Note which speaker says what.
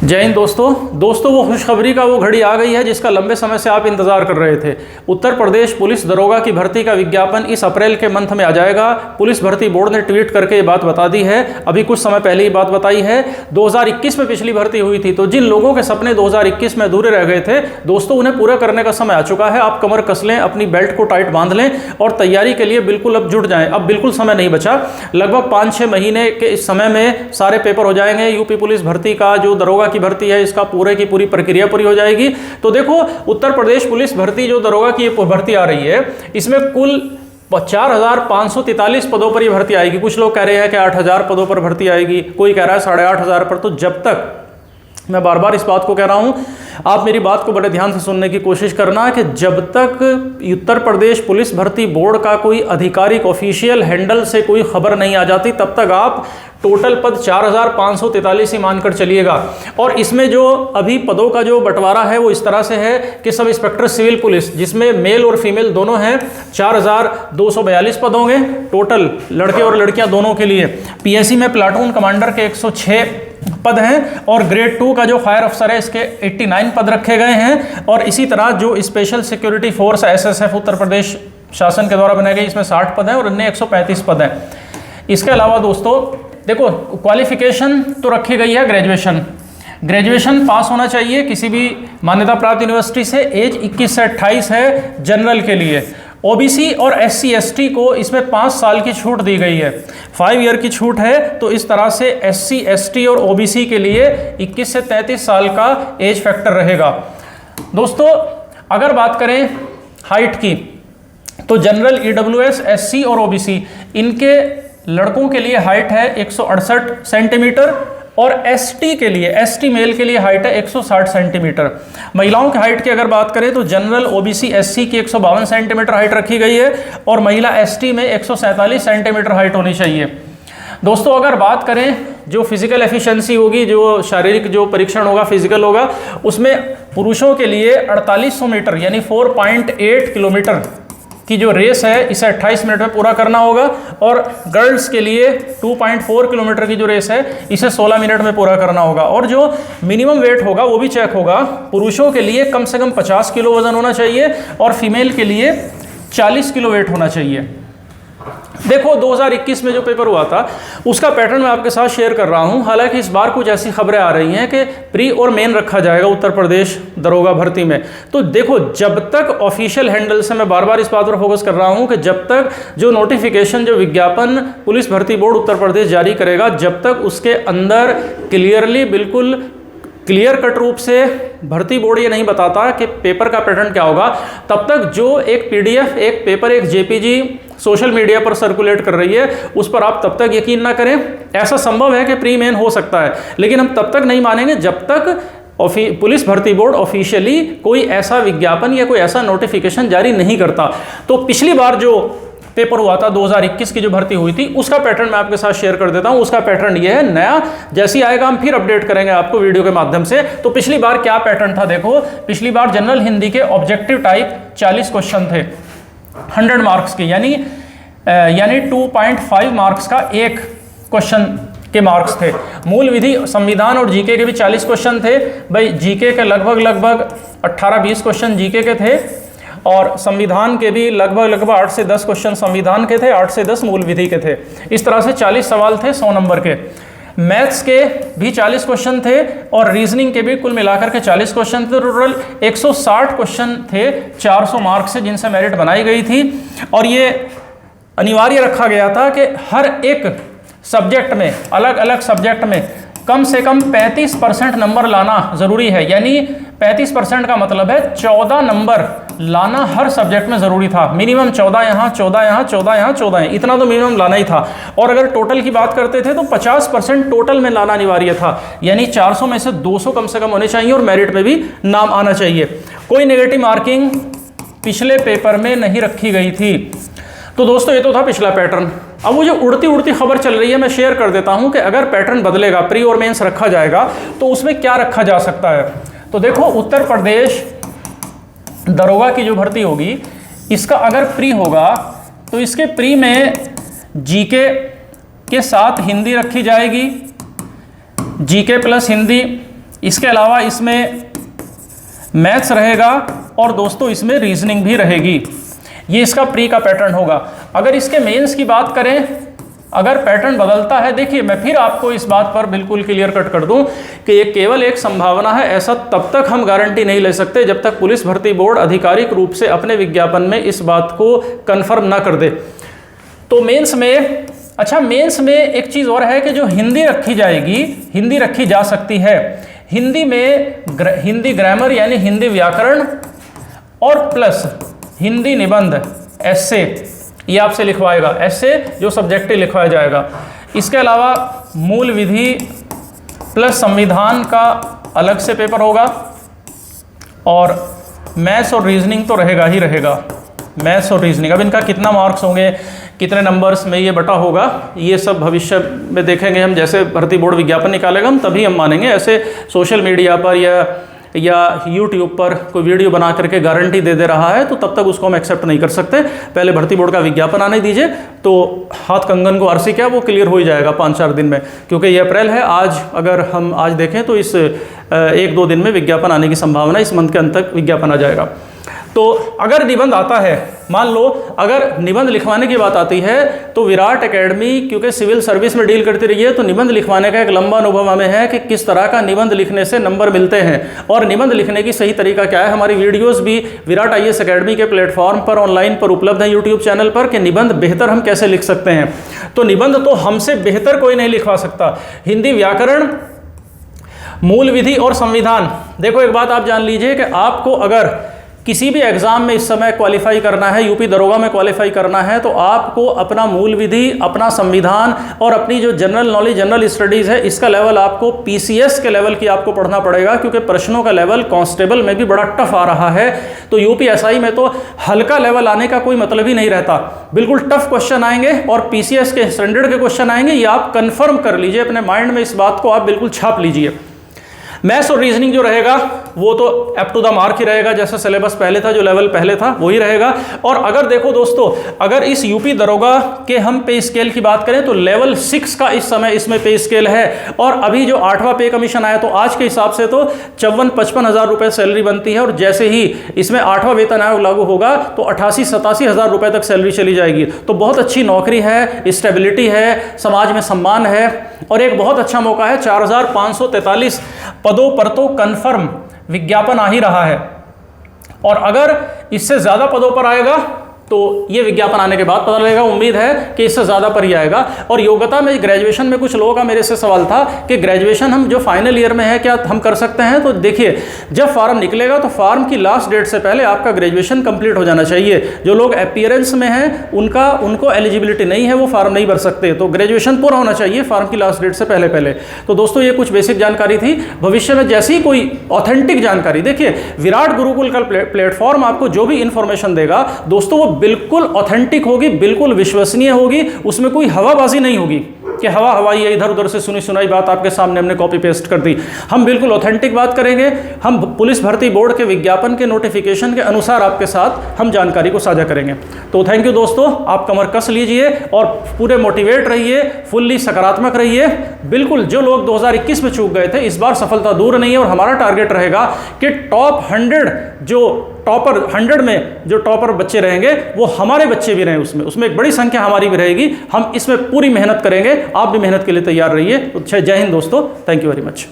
Speaker 1: जय हिंद दोस्तों वो खुशखबरी का वो घड़ी आ गई है जिसका लंबे समय से आप इंतजार कर रहे थे। उत्तर प्रदेश पुलिस दरोगा की भर्ती का विज्ञापन इस अप्रैल के मंथ में आ जाएगा। पुलिस भर्ती बोर्ड ने ट्वीट करके ये बात बता दी है, अभी कुछ समय पहले ही बात बताई है। 2021 में पिछली भर्ती हुई थी, तो जिन लोगों के सपने 2021 में अधूरे रह गए थे दोस्तों, उन्हें पूरा करने का समय आ चुका है। आप कमर कस लें, अपनी बेल्ट को टाइट बांध लें और तैयारी के लिए बिल्कुल अब जुट जाएं। अब बिल्कुल समय नहीं बचा, लगभग 5-6 महीने के इस समय में सारे पेपर हो जाएंगे। यूपी पुलिस भर्ती का जो दरोगा की भर्ती है, इसका पूरे की पूरी प्रक्रिया पूरी हो जाएगी। तो देखो, उत्तर प्रदेश पुलिस भर्ती जो दरोगा की भर्ती आ रही है, इसमें कुल 4,543 पदों पर ये भर्ती आएगी। कुछ लोग कह रहे हैं कि 8,000 पदों पर भर्ती आएगी, कोई कह रहा है 8,500 पर। तो जब तक, मैं बार बार इस बात को कह रहा हूं, आप मेरी बात को बड़े ध्यान से सुनने की कोशिश करना कि जब तक उत्तर प्रदेश पुलिस भर्ती बोर्ड का कोई आधिकारिक ऑफिशियल हैंडल से कोई खबर नहीं आ जाती, तब तक आप टोटल पद 4,543 ही मानकर चलिएगा। और इसमें जो अभी पदों का जो बंटवारा है वो इस तरह से है कि सब इंस्पेक्टर सिविल पुलिस, जिसमें मेल और फीमेल दोनों हैं, 4,242 पद होंगे टोटल, लड़के और लड़कियां दोनों के लिए। पीएससी में प्लाटून कमांडर के 106 पद हैं और ग्रेड 2 का जो फायर अफसर है इसके 89 पद रखे गए हैं। और इसी तरह जो special security force SSF Uttar Pradesh शासन के द्वारा बनाई गई, इसमें 60 पद हैं और अन्य 135 पद हैं। इसके अलावा दोस्तों देखो, क्वालिफिकेशन तो रखी गई है ग्रेजुएशन पास होना चाहिए किसी भी मान्यता प्राप्त यूनिवर्सिटी से। एज 21 से 28 है जनरल के लिए। ओबीसी और एससी एसटी को इसमें 5 साल की छूट दी गई है, 5 ईयर की छूट है। तो इस तरह से एससी एसटी और ओबीसी के लिए 21 से 33 साल का एज फैक्टर रहेगा। दोस्तों अगर बात करें हाइट की, तो जनरल, ईडब्ल्यूएस, एससी और ओबीसी, इनके लड़कों के लिए हाइट है 168 सेंटीमीटर और एसटी के लिए, एसटी मेल के लिए हाइट है 160 सेंटीमीटर। महिलाओं की हाइट की अगर बात करें तो जनरल, ओबीसी, एससी की 152 सेंटीमीटर हाइट रखी गई है और महिला एसटी में 147 सेंटीमीटर हाइट होनी चाहिए। दोस्तों अगर बात करें जो फिजिकल एफिशिएंसी होगी, जो शारीरिक जो परीक्षण होगा, फिजिकल होगा, उसमें पुरुषों के लिए 4800 मीटर यानी 4.8 किलोमीटर की जो रेस है इसे 28 मिनट में पूरा करना होगा। और गर्ल्स के लिए 2.4 किलोमीटर की जो रेस है इसे 16 मिनट में पूरा करना होगा। और जो मिनिमम वेट होगा वो भी चेक होगा। पुरुषों के लिए कम से कम 50 किलो वजन होना चाहिए और फीमेल के लिए 40 किलो वेट होना चाहिए। देखो 2021 में जो पेपर हुआ था उसका पैटर्न मैं आपके साथ शेयर कर रहा हूं। हालांकि इस बार कुछ ऐसी खबरें आ रही हैं कि प्री और मेन रखा जाएगा उत्तर प्रदेश दरोगा भर्ती में। तो देखो, जब तक ऑफिशियल हैंडल से, मैं बार बार इस बात पर फोकस कर रहा हूं कि जब तक जो नोटिफिकेशन, जो विज्ञापन पुलिस भर्ती बोर्ड उत्तर प्रदेश जारी करेगा, जब तक उसके अंदर क्लियरली, बिल्कुल क्लियर कट रूप से भर्ती बोर्ड ये नहीं बताता कि पेपर का पैटर्न क्या होगा, तब तक जो एक पीडीएफ, एक पेपर, एक जेपीजी सोशल मीडिया पर सर्कुलेट कर रही है उस पर आप तब तक यकीन ना करें। ऐसा संभव है कि प्री मेन हो सकता है, लेकिन हम तब तक नहीं मानेंगे जब तक पुलिस भर्ती बोर्ड ऑफिशियली कोई ऐसा विज्ञापन या कोई ऐसा नोटिफिकेशन जारी नहीं करता। तो पिछली बार जो पेपर हुआ था 2021 की जो भर्ती हुई थी, उसका पैटर्न मैं आपके साथ शेयर कर देता हूं। उसका पैटर्न ये है, नया जैसे ही आएगा हम फिर अपडेट करेंगे आपको वीडियो के माध्यम से। तो पिछली बार क्या पैटर्न था देखो, पिछली बार जनरल हिंदी के ऑब्जेक्टिव टाइप 40 क्वेश्चन थे 100 मार्क्स के, यानी 2.5 मार्क्स का एक क्वेश्चन के मार्क्स थे। मूल विधि, संविधान और जीके के भी 40 क्वेश्चन थे। भाई जीके के लगभग 18-20 क्वेश्चन जीके के थे और संविधान के भी लगभग 8 से 10 क्वेश्चन संविधान के थे, 8 से 10 मूल विधि के थे। इस तरह से 40 सवाल थे 100 नंबर के। मैथ्स के भी 40 क्वेश्चन थे और रीजनिंग के भी कुल मिलाकर के 40 क्वेश्चन थे। टोटल 160 क्वेश्चन थे 400 मार्क्स से, जिनसे मेरिट बनाई गई थी। और ये अनिवार्य रखा गया था कि हर एक सब्जेक्ट में, अलग अलग सब्जेक्ट में कम से कम 35% नंबर लाना जरूरी है। यानी 35% का मतलब है 14 नंबर लाना हर सब्जेक्ट में जरूरी था। मिनिमम 14 यहाँ, 14 यहाँ, 14 यहाँ, 14 यहाँ, इतना तो मिनिमम लाना ही था। और अगर टोटल की बात करते थे तो 50% टोटल में लाना अनिवार्य था। यानी 400 में से 200 कम से कम होने चाहिए और मेरिट में भी नाम आना चाहिए। कोई नेगेटिव मार्किंग पिछले पेपर में नहीं रखी गई थी। तो दोस्तों ये तो था पिछला पैटर्न। अब वो जो उड़ती उड़ती खबर चल रही है मैं शेयर कर देता हूं कि अगर पैटर्न बदलेगा, प्री और मेंस रखा जाएगा, तो उसमें क्या रखा जा सकता है। तो देखो, उत्तर प्रदेश दरोगा की जो भर्ती होगी, इसका अगर प्री होगा तो इसके प्री में जीके के साथ हिंदी रखी जाएगी, जीके प्लस हिंदी, इसके अलावा इसमें मैथ्स रहेगा और दोस्तों इसमें रीजनिंग भी रहेगी। ये इसका प्री का पैटर्न होगा। अगर इसके मेंस की बात करें, अगर पैटर्न बदलता है, देखिए मैं फिर आपको इस बात पर बिल्कुल क्लियर कट कर दूं कि ये केवल एक संभावना है, ऐसा तब तक हम गारंटी नहीं ले सकते जब तक पुलिस भर्ती बोर्ड आधिकारिक रूप से अपने विज्ञापन में इस बात को कंफर्म ना कर दे। तो मेंस में, अच्छा मेंस में एक चीज़ और है कि जो हिंदी रखी जाएगी, हिंदी रखी जा सकती है। हिंदी में हिंदी ग्रामर यानी हिंदी व्याकरण और प्लस हिंदी निबंध एस्से, ये आपसे लिखवाएगा, एस्से जो सब्जेक्टिव लिखवाया जाएगा। इसके अलावा मूल विधि प्लस संविधान का अलग से पेपर होगा और मैथ्स और रीजनिंग तो रहेगा ही रहेगा। मैथ्स और रीजनिंग, अब इनका कितना मार्क्स होंगे, कितने नंबर्स में ये बटा होगा, ये सब भविष्य में देखेंगे हम। जैसे भर्ती बोर्ड विज्ञापन निकालेगा हम तभी हम मानेंगे। ऐसे सोशल मीडिया पर या YouTube पर कोई वीडियो बना करके गारंटी दे रहा है तो तब तक उसको हम एक्सेप्ट नहीं कर सकते। पहले भर्ती बोर्ड का विज्ञापन आने दीजिए, तो हाथ कंगन को आरसी क्या वो क्लियर हो ही जाएगा 5-4 दिन में, क्योंकि ये अप्रैल है। आज अगर हम आज देखें तो इस 1-2 दिन में विज्ञापन आने की संभावना, इस मंथ के अंत तक विज्ञापन आ जाएगा। तो अगर निबंध आता है, मान लो अगर निबंध लिखवाने की बात आती है तो विराट एकेडमी क्योंकि सिविल सर्विस में डील करती रही है, तो निबंध लिखवाने का एक लंबा अनुभव हमें है कि किस तरह का निबंध लिखने से नंबर मिलते हैं और निबंध लिखने की सही तरीका क्या है। हमारी वीडियोस भी विराट IAS एकेडमी के प्लेटफॉर्म पर ऑनलाइन पर उपलब्ध है यूट्यूब चैनल पर, कि निबंध बेहतर हम कैसे लिख सकते हैं। तो निबंध तो हमसे बेहतर कोई नहीं लिखवा सकता। हिंदी व्याकरण, मूल विधि और संविधान, देखो एक बात आप जान लीजिए कि आपको अगर किसी भी एग्जाम में इस समय क्वालिफाई करना है, यूपी दरोगा में क्वालिफाई करना है, तो आपको अपना मूल विधि, अपना संविधान और अपनी जो जनरल नॉलेज, जनरल स्टडीज़ है, इसका लेवल आपको PCS के लेवल की आपको पढ़ना पड़ेगा, क्योंकि प्रश्नों का लेवल कांस्टेबल में भी बड़ा टफ आ रहा है। तो UPSI में तो हल्का लेवल आने का कोई मतलब ही नहीं रहता, बिल्कुल टफ क्वेश्चन आएंगे और PCS के स्टैंडर्ड के क्वेश्चन आएंगे। ये आप कन्फर्म कर लीजिए अपने माइंड में, इस बात को आप बिल्कुल छाप लीजिए। मैथ्स और रीजनिंग जो रहेगा वो तो अप टू द मार्क ही रहेगा, जैसा सिलेबस पहले था, जो लेवल पहले था वही रहेगा। और अगर देखो दोस्तों, अगर इस यूपी दरोगा के हम पे स्केल की बात करें तो लेवल 6 का इस समय इसमें पे स्केल है। और अभी जो 8वां पे कमीशन आया तो आज के हिसाब से तो 54-55 हज़ार रुपये सैलरी बनती है, और जैसे ही इसमें 8वां वेतन आयोग लागू होगा तो 88-87 हज़ार रुपये तक सैलरी चली जाएगी। तो बहुत अच्छी नौकरी है, स्टेबिलिटी है, समाज में सम्मान है और एक बहुत अच्छा मौका है। 4543 पदों पर तो कन्फर्म विज्ञापन आ ही रहा है, और अगर इससे ज़्यादा पदों पर आएगा तो ये विज्ञापन आने के बाद पता लगेगा। उम्मीद है कि इससे ज़्यादा पर ही आएगा। और योग्यता में ग्रेजुएशन में कुछ लोगों का मेरे से सवाल था कि ग्रेजुएशन हम जो फाइनल ईयर में है क्या हम कर सकते हैं। तो देखिए, जब फार्म निकलेगा तो फार्म की लास्ट डेट से पहले आपका ग्रेजुएशन कंप्लीट हो जाना चाहिए। जो लोग अपीयरेंस में हैं उनको एलिजिबिलिटी नहीं है, वो फार्म नहीं भर सकते। तो ग्रेजुएशन पूरा होना चाहिए फार्म की लास्ट डेट से पहले। तो दोस्तों ये कुछ बेसिक जानकारी थी। भविष्य में जैसी ही कोई ऑथेंटिक जानकारी, देखिए विराट गुरुकुल का प्लेटफॉर्म आपको जो भी इंफॉर्मेशन देगा दोस्तों वो बिल्कुल ऑथेंटिक होगी, बिल्कुल विश्वसनीय होगी, उसमें कोई हवाबाजी नहीं होगी कि हवाई है, इधर उधर से सुनी सुनाई बात आपके सामने हमने कॉपी पेस्ट कर दी। हम बिल्कुल ऑथेंटिक बात करेंगे। हम पुलिस भर्ती बोर्ड के विज्ञापन के नोटिफिकेशन के अनुसार आपके साथ हम जानकारी को साझा करेंगे। तो थैंक यू दोस्तों, आप कमर कस लीजिए और पूरे मोटिवेट रहिए, फुल्ली सकारात्मक रहिए। बिल्कुल जो लोग 2021 में चूक गए थे, इस बार सफलता दूर नहीं है और हमारा टारगेट रहेगा कि टॉप 100 जो टॉपर 100 में जो टॉपर बच्चे रहेंगे वो हमारे बच्चे भी रहें, उसमें एक बड़ी संख्या हमारी भी रहेगी। हम इसमें पूरी मेहनत करेंगे, आप भी मेहनत के लिए तैयार रहिए। तो जय हिंद दोस्तों, थैंक यू वेरी मच।